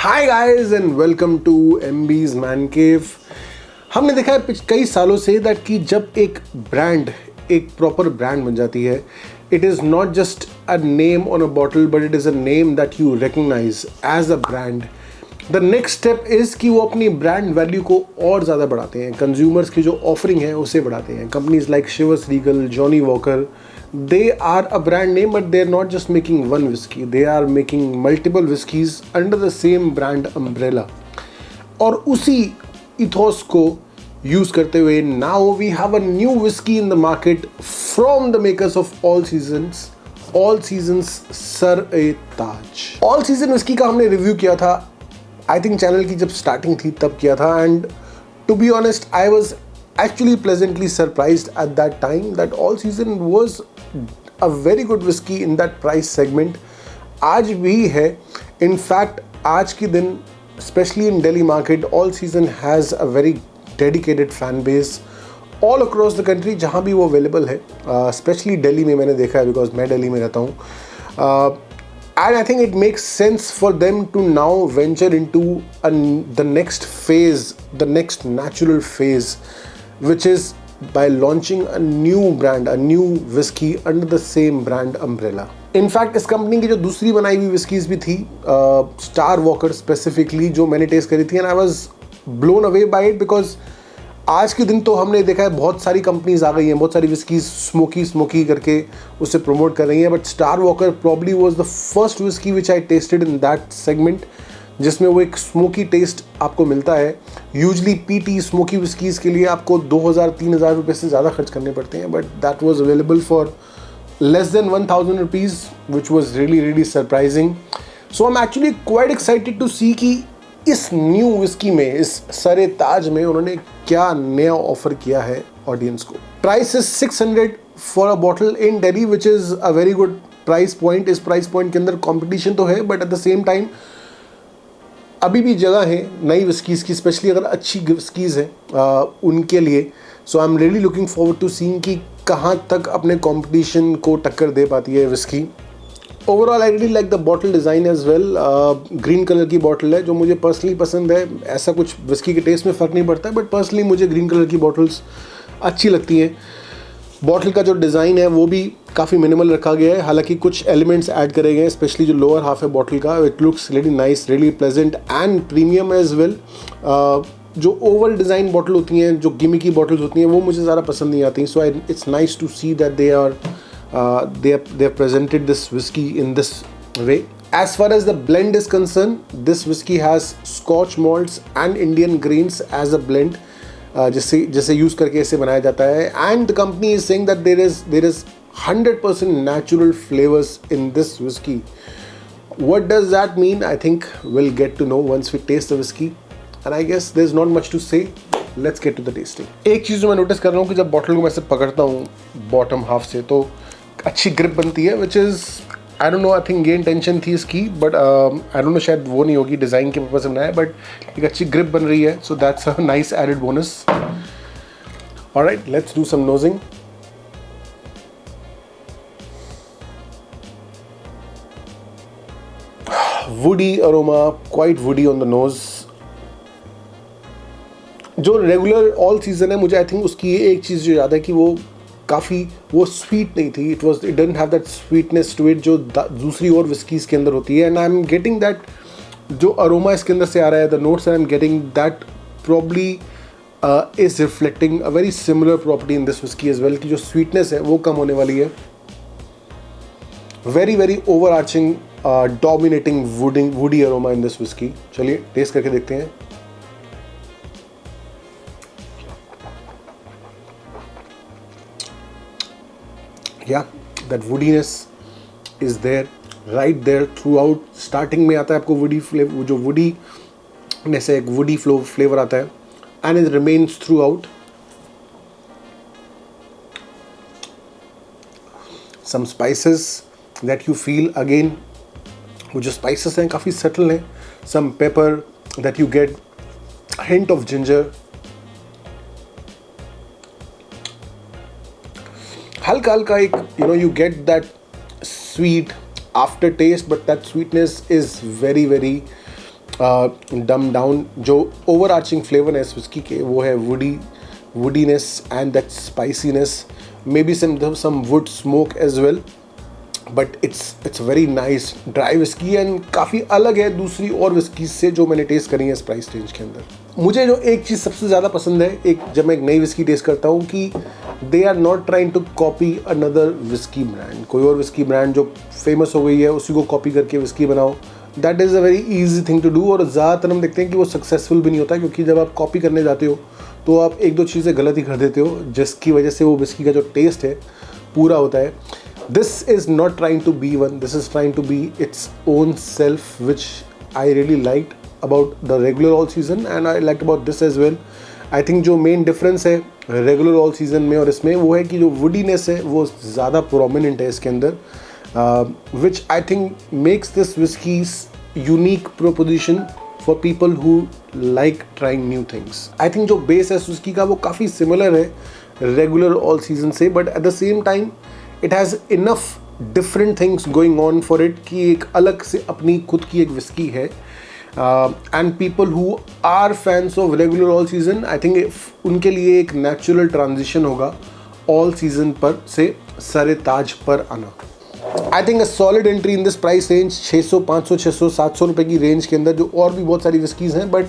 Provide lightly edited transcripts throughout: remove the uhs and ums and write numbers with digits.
Hi guys and welcome to MB's man cave. हमने देखा है कई सालों से दैट कि जब एक ब्रांड एक प्रॉपर ब्रांड बन जाती है, it is not just a name on a bottle but it is a name that you recognize as a brand. The next step is कि वो अपनी ब्रांड वैल्यू को और ज़्यादा बढ़ाते हैं, कंज्यूमर्स की जो ऑफरिंग है उसे बढ़ाते हैं। Companies like शिवर्स Regal, Johnny walker, they are a brand name but they're not just making one whiskey, they are making multiple whiskeys under the same brand umbrella। और उसी इथोस को यूज करते हुए now we have a new whiskey in the market from the makers of all seasons Sar-e-Taj. All season whiskey का हमने review किया था, I think channel की जब स्टार्टिंग थी तब किया था, and to be honest I was actually pleasantly surprised at that time that all season was a very good whiskey in that price segment। आज भी है, in fact आज के दिन especially in Delhi market all season has a very dedicated fan base all across the country जहाँ भी वो available है, especially Delhi में मैंने देखा है because मैं दिल्ली में रहता हूँ। And I think it makes sense for them to now venture into the next phase, the next natural phase, which is by launching a new brand, a new whiskey under the same brand umbrella। In fact इस company की जो दूसरी बनाई हुई whiskies भी थी, star walker specifically, जो मैंने टेस्ट करी थी, and I was blown away by it because आज के दिन तो हमने देखा है बहुत सारी कंपनीज आ गई हैं, बहुत सारी विस्कीज स्मोकी करके उसे प्रमोट कर रही हैं, but star walker probably was the first whisky which I tested in that segment जिसमें वो एक स्मोकी टेस्ट आपको मिलता है। यूजली पीटी स्मोकी विस्कीज़ के लिए आपको 2000-3000 रुपये से ज़्यादा खर्च करने पड़ते हैं, but that was available for less than 1000 rupees which was really surprising. So I am actually quite excited to see कि इस न्यू विस्की में, इस सर-ए-ताज में उन्होंने क्या नया ऑफर किया है ऑडियंस को। Price is 600 for a bottle in Delhi which is a very good price point. इस प्राइस पॉइंट के अंदर कंपटीशन तो है but at the same time अभी भी जगह है नई विस्कीज़ की, स्पेशली अगर अच्छी विस्कीज़ हैं उनके लिए। So I am really looking forward to seeing कि कहाँ तक अपने कंपटीशन को टक्कर दे पाती है whisky. Overall I really like the bottle design as well. Green colour की बॉटल है जो मुझे पर्सनली पसंद है। ऐसा कुछ विस्की के टेस्ट में फ़र्क नहीं पड़ता है बट पर्सनली मुझे ग्रीन कलर की बॉटल्स अच्छी लगती हैं। बॉटल का जो डिज़ाइन है वो भी काफ़ी मिनिमल रखा गया है, हालांकि कुछ एलिमेंट्स ऐड करे गए हैं, स्पेशली जो लोअर हाफ है बॉटल का, it looks really nice, really pleasant and premium as well. जो ओवल डिज़ाइन बॉटल होती हैं, जो गिमिकी बॉटल्स होती हैं, वो मुझे ज़्यादा पसंद नहीं आती। So it's nice to see that they have presented this whiskey in this way। As far as the blend is concerned, this whiskey has Scotch malts and Indian grains as a blend, जिसे use करके इसे बनाया जाता है। And the company is saying that there is 100% natural flavors in this whiskey। What does that mean? I think we'll get to know once we taste the whiskey, and I guess there's not much to say। Let's get to the tasting। एक चीज़ जो मैं notice कर रहा हूँ कि जब bottle को मैं से पकड़ता हूँ बॉटम हाफ से तो अच्छी ग्रिप बनती है, which is I don't know, I think ये इंटेंशन थी इसकी, बट आई डोंट नो, शायद वो नहीं होगी, डिज़ाइन के पर्पज से बनाया, बट एक अच्छी ग्रिप बन रही है। So that's a nice added bonus. Alright, let's do some nosing. Woody aroma, quite woody on the nose. जो रेगुलर ऑल सीजन है, मुझे आई थिंक उसकी एक चीज़ जो याद है कि वो काफ़ी वो स्वीट नहीं थी। It doesn't have that sweetness to it जो दूसरी और विस्कीज़ के अंदर होती है। And I am getting that जो अरोमा इसके अंदर से आ रहा है, the notes I am getting that probably is reflecting a very similar property in this whisky as well, कि जो स्वीटनेस है वो कम होने वाली है। Very over arching dominating woody aroma in this whisky. चलिए टेस्ट करके देखते हैं। Yeah, that woodiness is there, right there throughout। Starting में आता है आपको वुडी फ्लेवर, जो वुडी में से एक वुडी फ्लेवर आता है, and it remains throughout। Some spices that you feel again, वो जो spices हैं काफ़ी subtle हैं। Some pepper that you get, a hint of ginger, हल्का एक you get that sweet aftertaste, but that sweetness is very dumb down जो over arching flavour है इस विस्की के, वो है woodiness and that spiciness, maybe some wood smoke as well, but it's very nice dry whisky and काफ़ी अलग है दूसरी और विस्की से जो मैंने टेस्ट करी है इस प्राइस रेंज के अंदर। मुझे जो एक चीज़ सबसे ज़्यादा पसंद है जब मैं एक नई विस्की टेस्ट करता हूँ कि they are not trying to copy another whisky brand. कोई और विस्की ब्रांड जो फेमस हो गई है उसी को कॉपी करके विस्की बनाओ, that is a very easy thing to do. और ज़्यादातर हम देखते हैं कि वो सक्सेसफुल भी नहीं होता, क्योंकि जब आप कॉपी करने जाते हो तो आप एक दो चीज़ें गलत ही कर देते हो, जिसकी वजह से वो विस्की का जो टेस्ट है पूरा होता है। This is not trying to be one, this is trying to be its own self, which I really liked about the regular all season and I liked about this as well. I think जो main difference है regular all season में और इसमें, वो है कि जो woodiness है वो ज़्यादा prominent है इसके अंदर, which I think makes this whiskey's unique proposition for people who like trying new things. I think जो base है whiskey का वो काफ़ी similar है regular all season से, but at the same time it has enough different things going on for it कि एक अलग से अपनी खुद की एक विस्की है। And people who are fans of regular all season, I think उनके लिए एक नेचुरल ट्रांजिशन होगा ऑल सीजन पर से सरे ताज पर आना। I think a solid entry in this price range, 600, 500, 600, 700 रुपये की रेंज के अंदर, जो और भी बहुत सारी विस्कीज़ हैं, बट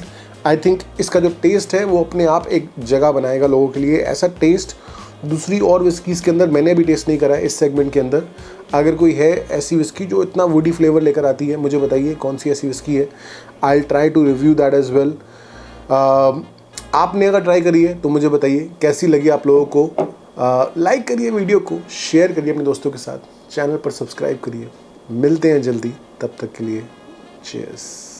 आई थिंक इसका जो टेस्ट है वो अपने आप एक जगह बनाएगा लोगों के लिए। ऐसा टेस्ट दूसरी और विस्कीज़ के अंदर मैंने भी टेस्ट नहीं करा है इस सेगमेंट के अंदर। अगर कोई है ऐसी विस्की जो इतना वुडी फ्लेवर लेकर आती है, मुझे बताइए कौन सी ऐसी विस्की है। I try to review that as well. आपने अगर ट्राई करी है तो मुझे बताइए कैसी लगी आप लोगों को। लाइक करिए वीडियो को, शेयर करिए अपने दोस्तों के साथ, चैनल पर सब्सक्राइब करिए। मिलते हैं जल्दी, तब तक के लिए चीयर्स।